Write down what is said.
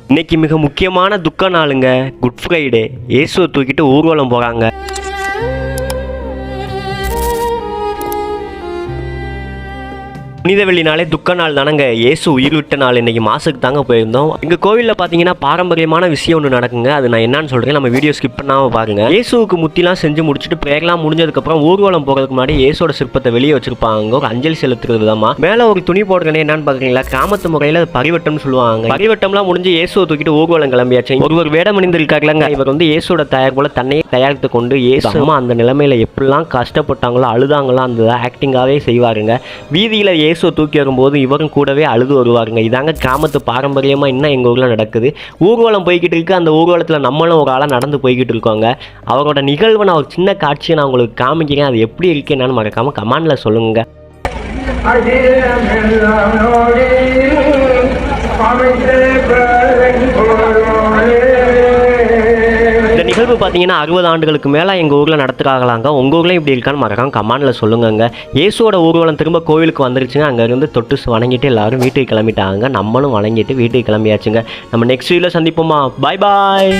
இன்னைக்கு மிக முக்கியமான துக்க நாளுங்க, குட் ஃப்ரைடே. இயேசுவை தூக்கிட்டு ஊர்வலம் போகிறாங்க. புனித வெள்ளினாலே துக்க நாள் தானங்க. இயேசு உயிர் விட்ட நாள். இன்னைக்கு மாசுக்கு தாங்க போயிருந்தோம். எங்கள் கோவிலில் பார்த்தீங்கன்னா பாரம்பரியமான விஷயம் ஒன்று நடக்குங்க. அது நான் என்னன்னு சொல்கிறேன், நம்ம வீடியோ ஸ்கிப் பண்ணாமல் பாருங்க. இயேசுவுக்கு முத்திலாம் செஞ்சு முடிச்சுட்டு ப்ரேயர்லாம் முடிஞ்சதுக்கப்புறம் ஊர்வலம் போகிறதுக்கு முன்னாடி இயேசோட சிற்பத்தை வெளியே வச்சிருப்பாங்க, ஒரு அஞ்சலி செலுத்துறது விதமா. மேலே ஒரு துணி போடுறேன்னு என்னன்னு பார்க்குறீங்களா, கிராமத்து முறையில் பரிவட்டம்னு சொல்லுவாங்க. பரிவட்டம்லாம் முடிஞ்சு இயேசுவை தூக்கிட்டு ஊர்வலம் கிளம்பியாச்சு. ஒருவர் வேடம் அணிந்திருக்காருலங்க, இவர் இயேசோட தயார் போல தன்னையே தயாரித்து கொண்டு இயேசு அந்த நிலைமையில எப்படிலாம் கஷ்டப்பட்டாங்களோ அழுதாங்களோ அந்த ஆக்டிங்காகவே செய்வாருங்க. வீதியில் இயேசு தூக்கி வரும்போது இவரும் கூடவே அழுது வருவாருங்க. இதாங்க கிராமத்து பாரம்பரியமாக இன்னும் எங்கள் ஊரில் நடக்குது. ஊர்வலம் போய்கிட்டு இருக்கு. அந்த ஊர்வலத்தில் நம்மளும் ஒரு ஆளாக நடந்து போய்கிட்டு இருக்கோங்க. அவரோட நிகழ்வை நான் ஒரு சின்ன காட்சியை நான் உங்களுக்கு காமிக்கிறேன். அது எப்படி இருக்கு என்னன்னு மறக்காம கமெண்ட்ல சொல்லுங்க. இந்த நிகழ்வு பார்த்தீங்கன்னா 60 ஆண்டுகளுக்கு மேலே எங்கள் ஊரில் நடத்துகிறாங்களாங்க. உங்கள் ஊரில் இப்படி இருக்கான்னு மறக்காம கமெண்ட்ல சொல்லுங்க. இயேசுவோட ஊர்வலம் திரும்ப கோவிலுக்கு வந்துருச்சுங்க. அங்கேருந்து தொட்டு வணங்கிட்டு எல்லாரும் வீட்டுக்கு கிளம்பிட்டாங்க. நம்மளும் வணங்கிட்டு வீட்டுக்கு கிளம்பியாச்சுங்க. நம்ம நெக்ஸ்ட் வீடியோவில் சந்திப்போமா. பாய் பாய்.